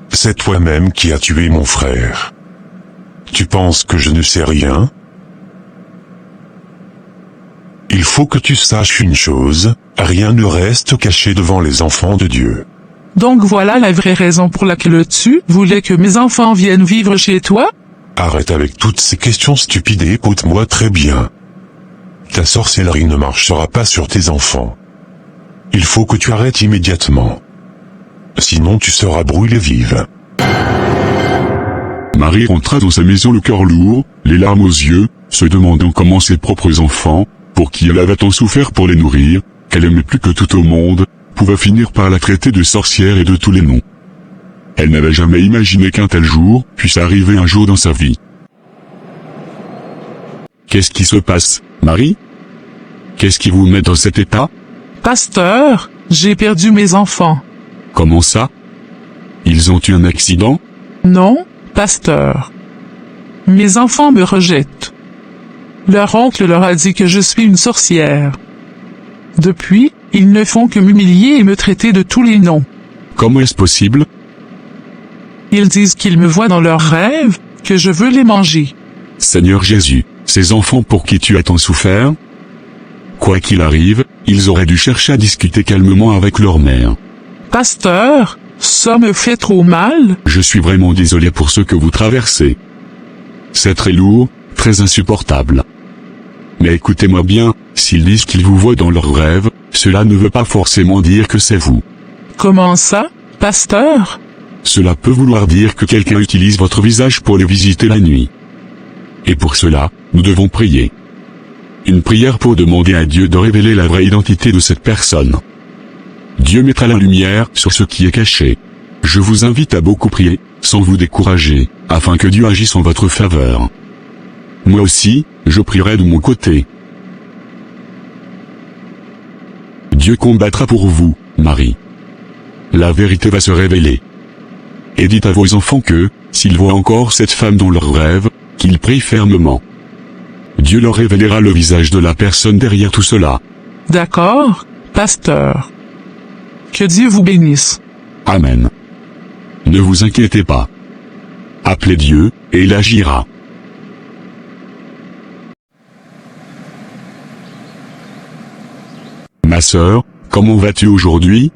C'est toi-même qui as tué mon frère. Tu penses que je ne sais rien? Il faut que tu saches une chose, rien ne reste caché devant les enfants de Dieu. Donc voilà la vraie raison pour laquelle tu voulais que mes enfants viennent vivre chez toi? Arrête avec toutes ces questions stupides et écoute-moi très bien. Ta sorcellerie ne marchera pas sur tes enfants. Il faut que tu arrêtes immédiatement. Sinon tu seras brûlée vive. Marie rentra dans sa maison le cœur lourd, les larmes aux yeux, se demandant comment ses propres enfants, pour qui elle avait tant souffert pour les nourrir, qu'elle aimait plus que tout au monde, pouvaient finir par la traiter de sorcière et de tous les noms. Elle n'avait jamais imaginé qu'un tel jour puisse arriver un jour dans sa vie. Qu'est-ce qui se passe, Marie? Qu'est-ce qui vous met dans cet état? Pasteur, j'ai perdu mes enfants. Comment ça? Ils ont eu un accident? Non, pasteur. Mes enfants me rejettent. Leur oncle leur a dit que je suis une sorcière. Depuis, ils ne font que m'humilier et me traiter de tous les noms. Comment est-ce possible? Ils disent qu'ils me voient dans leurs rêves, que je veux les manger. Seigneur Jésus, ces enfants pour qui tu as tant souffert? Quoi qu'il arrive, ils auraient dû chercher à discuter calmement avec leur mère. Pasteur, ça me fait trop mal. Je suis vraiment désolé pour ce que vous traversez. C'est très lourd, très insupportable. Mais écoutez-moi bien, s'ils disent qu'ils vous voient dans leurs rêves, cela ne veut pas forcément dire que c'est vous. Comment ça, pasteur? Cela peut vouloir dire que quelqu'un utilise votre visage pour les visiter la nuit. Et pour cela, nous devons prier. Une prière pour demander à Dieu de révéler la vraie identité de cette personne. Dieu mettra la lumière sur ce qui est caché. Je vous invite à beaucoup prier, sans vous décourager, afin que Dieu agisse en votre faveur. Moi aussi, je prierai de mon côté. Dieu combattra pour vous, Marie. La vérité va se révéler. Et dites à vos enfants que, s'ils voient encore cette femme dans leurs rêves, qu'ils prient fermement. Dieu leur révélera le visage de la personne derrière tout cela. D'accord, pasteur. Que Dieu vous bénisse. Amen. Ne vous inquiétez pas. Appelez Dieu, et il agira. Ma sœur, comment vas-tu aujourd'hui?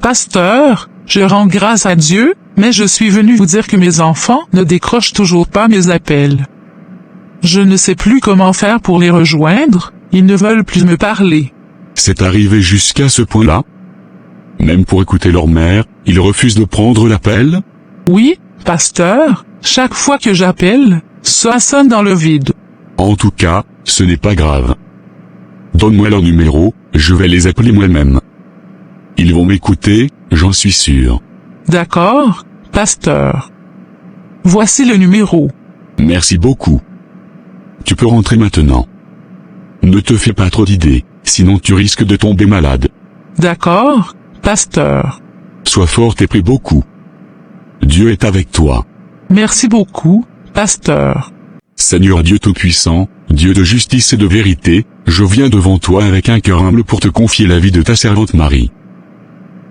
Pasteur, je rends grâce à Dieu, mais je suis venu vous dire que mes enfants ne décrochent toujours pas mes appels. Je ne sais plus comment faire pour les rejoindre, ils ne veulent plus me parler. C'est arrivé jusqu'à ce point-là? Même pour écouter leur mère, ils refusent de prendre l'appel? Oui, pasteur, chaque fois que j'appelle, ça sonne dans le vide. En tout cas, ce n'est pas grave. Donne-moi leur numéro, je vais les appeler moi-même. Ils vont m'écouter, j'en suis sûr. D'accord, pasteur. Voici le numéro. Merci beaucoup. Tu peux rentrer maintenant. Ne te fais pas trop d'idées, sinon tu risques de tomber malade. D'accord, pasteur. Sois forte et prie beaucoup. Dieu est avec toi. Merci beaucoup, pasteur. Seigneur Dieu Tout-Puissant, Dieu de justice et de vérité, je viens devant toi avec un cœur humble pour te confier la vie de ta servante Marie.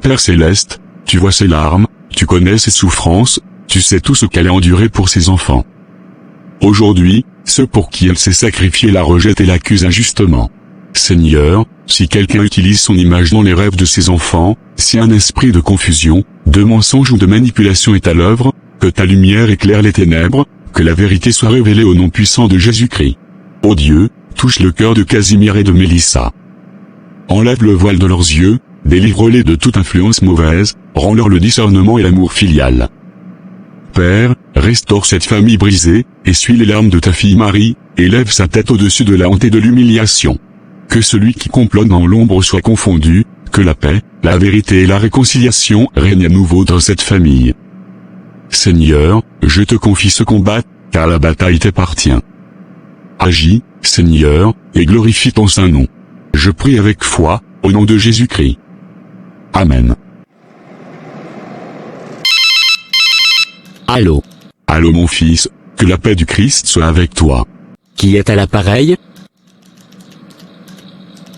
Père Céleste, tu vois ses larmes, tu connais ses souffrances, tu sais tout ce qu'elle a enduré pour ses enfants. Aujourd'hui, ceux pour qui elle s'est sacrifiée la rejettent et l'accusent injustement. Seigneur, si quelqu'un utilise son image dans les rêves de ses enfants, si un esprit de confusion, de mensonge ou de manipulation est à l'œuvre, que ta lumière éclaire les ténèbres, que la vérité soit révélée au nom puissant de Jésus-Christ. Ô Dieu, touche le cœur de Casimir et de Mélissa. Enlève le voile de leurs yeux, délivre-les de toute influence mauvaise, rends-leur le discernement et l'amour filial. Père, restaure cette famille brisée, essuie les larmes de ta fille Marie, élève sa tête au-dessus de la honte et de l'humiliation. Que celui qui complote dans l'ombre soit confondu, que la paix, la vérité et la réconciliation règnent à nouveau dans cette famille. Seigneur, je te confie ce combat, car la bataille t'appartient. Agis, Seigneur, et glorifie ton saint nom. Je prie avec foi, au nom de Jésus-Christ. Amen. Allô? Allô mon fils, que la paix du Christ soit avec toi. Qui est à l'appareil?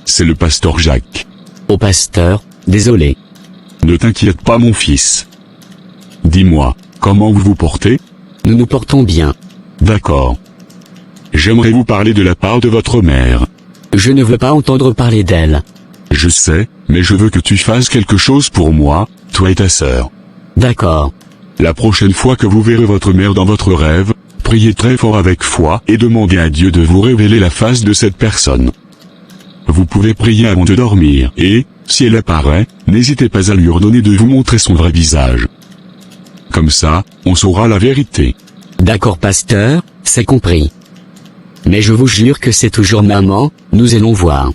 C'est le pasteur Jacques. Au pasteur, désolé. Ne t'inquiète pas mon fils. Dis-moi, comment vous vous portez? Nous nous portons bien. D'accord. J'aimerais vous parler de la part de votre mère. Je ne veux pas entendre parler d'elle. Je sais, mais je veux que tu fasses quelque chose pour moi, toi et ta sœur. D'accord. La prochaine fois que vous verrez votre mère dans votre rêve, priez très fort avec foi et demandez à Dieu de vous révéler la face de cette personne. Vous pouvez prier avant de dormir et, si elle apparaît, n'hésitez pas à lui ordonner de vous montrer son vrai visage. Comme ça, on saura la vérité. D'accord pasteur, c'est compris. Mais je vous jure que c'est toujours maman, nous allons voir.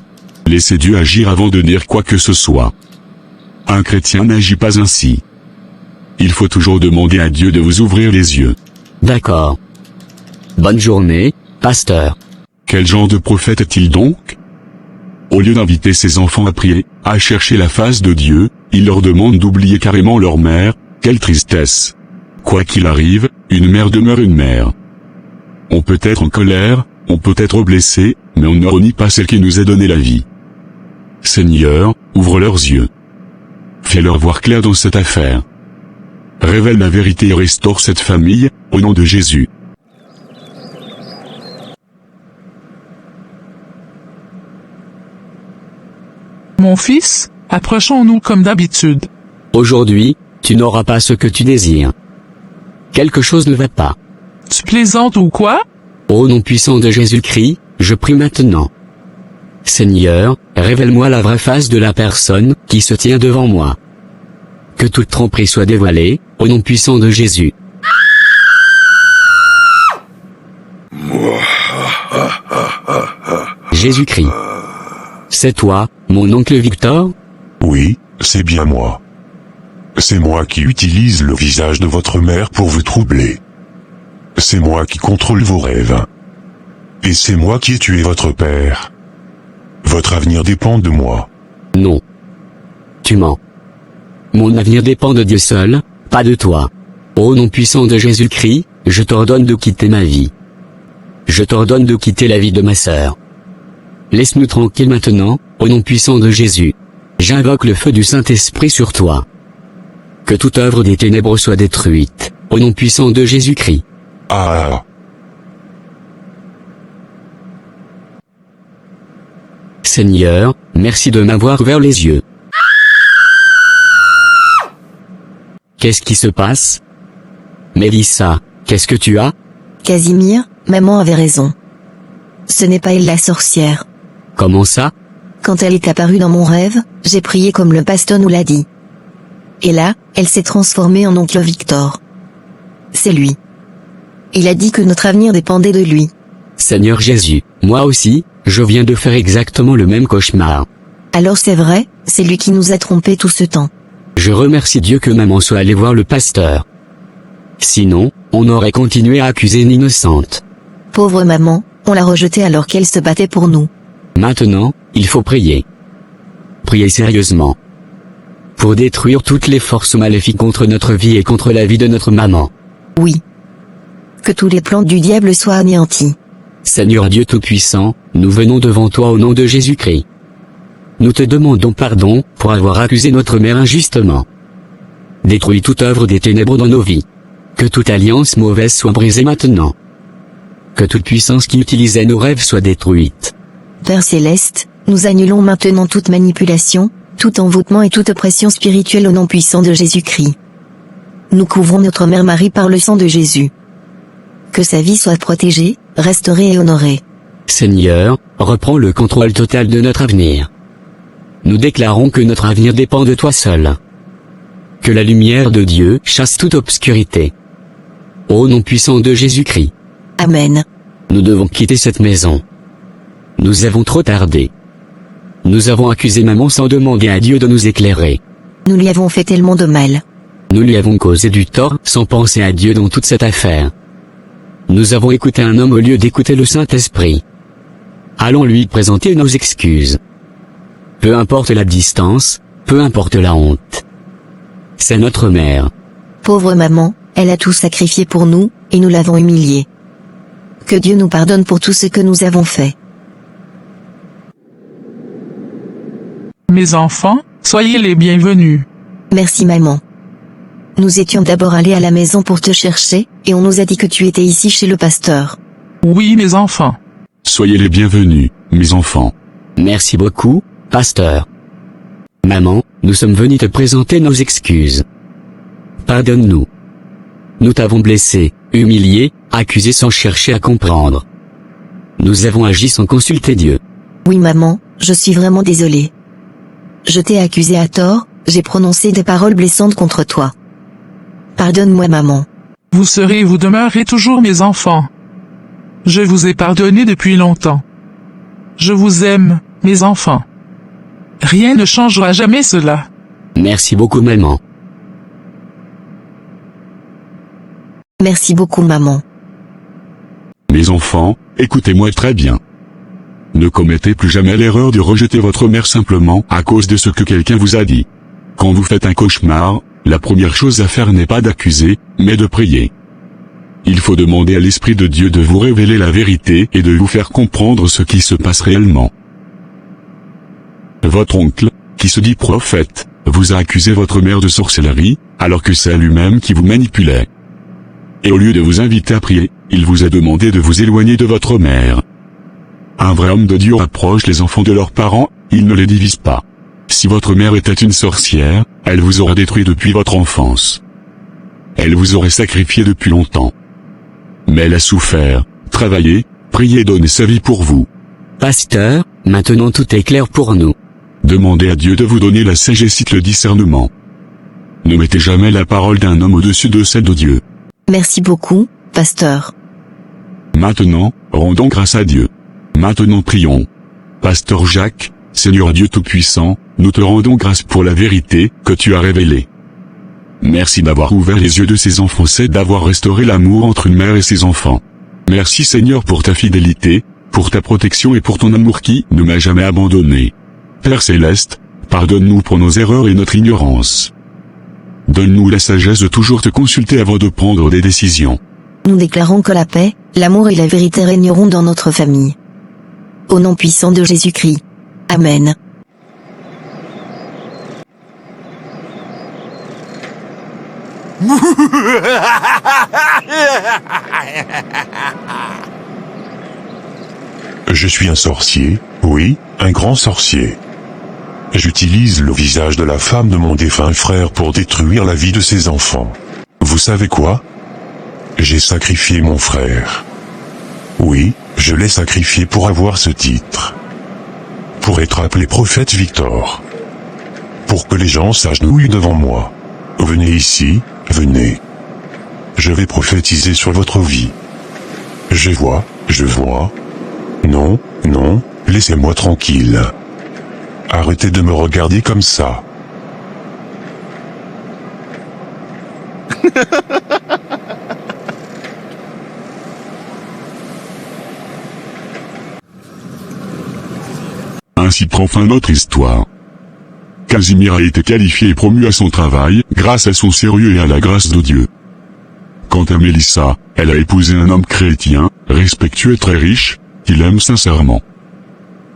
Laissez Dieu agir avant de dire quoi que ce soit. Un chrétien n'agit pas ainsi. Il faut toujours demander à Dieu de vous ouvrir les yeux. D'accord. Bonne journée, pasteur. Quel genre de prophète est-il donc? Au lieu d'inviter ses enfants à prier, à chercher la face de Dieu, il leur demande d'oublier carrément leur mère. Quelle tristesse! Quoi qu'il arrive, une mère demeure une mère. On peut être en colère, on peut être blessé, mais on ne renie pas celle qui nous a donné la vie. Seigneur, ouvre leurs yeux. Fais-leur voir clair dans cette affaire. Révèle la vérité et restaure cette famille, au nom de Jésus. Mon fils, approchons-nous comme d'habitude. Aujourd'hui, tu n'auras pas ce que tu désires. Quelque chose ne va pas. Tu plaisantes ou quoi? Au nom puissant de Jésus-Christ, je prie maintenant. Seigneur, révèle-moi la vraie face de la personne qui se tient devant moi. Que toute tromperie soit dévoilée, au nom puissant de Jésus. Jésus-Christ. C'est toi, mon oncle Victor? Oui, c'est bien moi. C'est moi qui utilise le visage de votre mère pour vous troubler. C'est moi qui contrôle vos rêves. Et c'est moi qui ai tué votre père. Votre avenir dépend de moi. Non. Tu mens. Mon avenir dépend de Dieu seul, pas de toi. Au nom puissant de Jésus-Christ, je t'ordonne de quitter ma vie. Je t'ordonne de quitter la vie de ma sœur. Laisse-nous tranquille maintenant, au nom puissant de Jésus. J'invoque le feu du Saint-Esprit sur toi. Que toute œuvre des ténèbres soit détruite, au nom puissant de Jésus-Christ. Ah. Seigneur, merci de m'avoir ouvert les yeux. Qu'est-ce qui se passe? Mélissa, qu'est-ce que tu as? Casimir, maman avait raison. Ce n'est pas elle la sorcière. Comment ça? Quand elle est apparue dans mon rêve, j'ai prié comme le pasteur nous l'a dit. Et là, elle s'est transformée en oncle Victor. C'est lui. Il a dit que notre avenir dépendait de lui. Seigneur Jésus, moi aussi, je viens de faire exactement le même cauchemar. Alors c'est vrai, c'est lui qui nous a trompés tout ce temps. Je remercie Dieu que maman soit allée voir le pasteur. Sinon, on aurait continué à accuser une innocente. Pauvre maman, on l'a rejetée alors qu'elle se battait pour nous. Maintenant, il faut prier. Prier sérieusement. Pour détruire toutes les forces maléfiques contre notre vie et contre la vie de notre maman. Oui. Que tous les plans du diable soient anéantis. Seigneur Dieu Tout-Puissant, nous venons devant toi au nom de Jésus-Christ. Nous te demandons pardon pour avoir accusé notre mère injustement. Détruis toute œuvre des ténèbres dans nos vies. Que toute alliance mauvaise soit brisée maintenant. Que toute puissance qui utilisait nos rêves soit détruite. Père Céleste, nous annulons maintenant toute manipulation, tout envoûtement et toute pression spirituelle au nom puissant de Jésus-Christ. Nous couvrons notre mère Marie par le sang de Jésus. Que sa vie soit protégée, restaurée et honorée. Seigneur, reprends le contrôle total de notre avenir. Nous déclarons que notre avenir dépend de toi seul. Que la lumière de Dieu chasse toute obscurité. Au nom puissant de Jésus-Christ. Amen. Nous devons quitter cette maison. Nous avons trop tardé. Nous avons accusé maman sans demander à Dieu de nous éclairer. Nous lui avons fait tellement de mal. Nous lui avons causé du tort sans penser à Dieu dans toute cette affaire. Nous avons écouté un homme au lieu d'écouter le Saint-Esprit. Allons lui présenter nos excuses. Peu importe la distance, peu importe la honte. C'est notre mère. Pauvre maman, elle a tout sacrifié pour nous, et nous l'avons humiliée. Que Dieu nous pardonne pour tout ce que nous avons fait. Mes enfants, soyez les bienvenus. Merci maman. Nous étions d'abord allés à la maison pour te chercher, et on nous a dit que tu étais ici chez le pasteur. Oui, mes enfants. Soyez les bienvenus, mes enfants. Merci beaucoup, pasteur. Maman, nous sommes venus te présenter nos excuses. Pardonne-nous. Nous t'avons blessé, humilié, accusé sans chercher à comprendre. Nous avons agi sans consulter Dieu. Oui maman, je suis vraiment désolée. Je t'ai accusé à tort, j'ai prononcé des paroles blessantes contre toi. Pardonne-moi maman. Vous serez et vous demeurez toujours mes enfants. Je vous ai pardonné depuis longtemps. Je vous aime, mes enfants. Rien ne changera jamais cela. Merci beaucoup maman. Merci beaucoup maman. Mes enfants, écoutez-moi très bien. Ne commettez plus jamais l'erreur de rejeter votre mère simplement à cause de ce que quelqu'un vous a dit. Quand vous faites un cauchemar, la première chose à faire n'est pas d'accuser, mais de prier. Il faut demander à l'Esprit de Dieu de vous révéler la vérité et de vous faire comprendre ce qui se passe réellement. Votre oncle, qui se dit prophète, vous a accusé votre mère de sorcellerie, alors que c'est lui-même qui vous manipulait. Et au lieu de vous inviter à prier, il vous a demandé de vous éloigner de votre mère. Un vrai homme de Dieu rapproche les enfants de leurs parents, il ne les divise pas. Si votre mère était une sorcière, elle vous aurait détruit depuis votre enfance. Elle vous aurait sacrifié depuis longtemps. Mais elle a souffert, travaillé, prié et donné sa vie pour vous. Pasteur, Maintenant tout est clair pour nous. Demandez à Dieu de vous donner la sagesse et le discernement. Ne mettez jamais la parole d'un homme au-dessus de celle de Dieu. Merci beaucoup, pasteur. Maintenant, rendons grâce à Dieu. Maintenant prions. Pasteur Jacques, Seigneur Dieu Tout-Puissant, nous te rendons grâce pour la vérité que tu as révélée. Merci d'avoir ouvert les yeux de ces enfants, c'est d'avoir restauré l'amour entre une mère et ses enfants. Merci Seigneur pour ta fidélité, pour ta protection et pour ton amour qui ne m'a jamais abandonné. Père Céleste, pardonne-nous pour nos erreurs et notre ignorance. Donne-nous la sagesse de toujours te consulter avant de prendre des décisions. Nous déclarons que la paix, l'amour et la vérité régneront dans notre famille. Au nom puissant de Jésus-Christ. Amen. Je suis un sorcier, oui, un grand sorcier. J'utilise le visage de la femme de mon défunt frère pour détruire la vie de ses enfants. Vous savez quoi? J'ai sacrifié mon frère. Oui, je l'ai sacrifié pour avoir ce titre. Pour être appelé prophète Victor. Pour que les gens s'agenouillent devant moi. Venez ici, venez. Je vais prophétiser sur votre vie. Je vois. Non, non, laissez-moi tranquille. Arrêtez de me regarder comme ça. Ainsi prend fin notre histoire. Casimir a été qualifié et promu à son travail, grâce à son sérieux et à la grâce de Dieu. Quant à Mélissa, elle a épousé un homme chrétien, respectueux et très riche, qu'il aime sincèrement.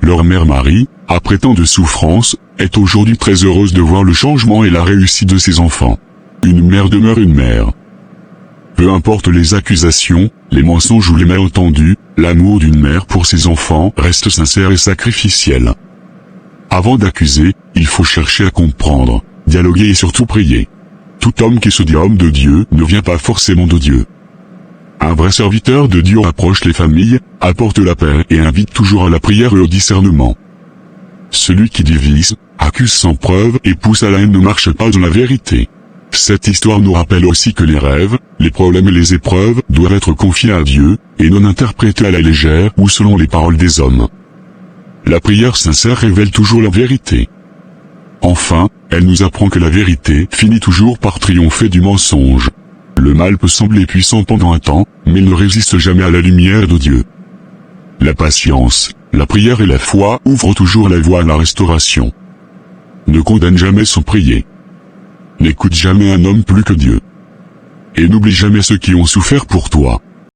Leur mère Marie, après tant de souffrances, est aujourd'hui très heureuse de voir le changement et la réussite de ses enfants. Une mère demeure une mère. Peu importe les accusations, les mensonges ou les malentendus, l'amour d'une mère pour ses enfants reste sincère et sacrificiel. Avant d'accuser, il faut chercher à comprendre, dialoguer et surtout prier. Tout homme qui se dit homme de Dieu ne vient pas forcément de Dieu. Un vrai serviteur de Dieu approche les familles, apporte la paix et invite toujours à la prière et au discernement. Celui qui divise, accuse sans preuve et pousse à la haine ne marche pas dans la vérité. Cette histoire nous rappelle aussi que les rêves, les problèmes et les épreuves doivent être confiés à Dieu, et non interprétés à la légère ou selon les paroles des hommes. La prière sincère révèle toujours la vérité. Enfin, elle nous apprend que la vérité finit toujours par triompher du mensonge. Le mal peut sembler puissant pendant un temps, mais il ne résiste jamais à la lumière de Dieu. La patience, la prière et la foi ouvrent toujours la voie à la restauration. Ne condamne jamais sans prier. N'écoute jamais un homme plus que Dieu. Et n'oublie jamais ceux qui ont souffert pour toi.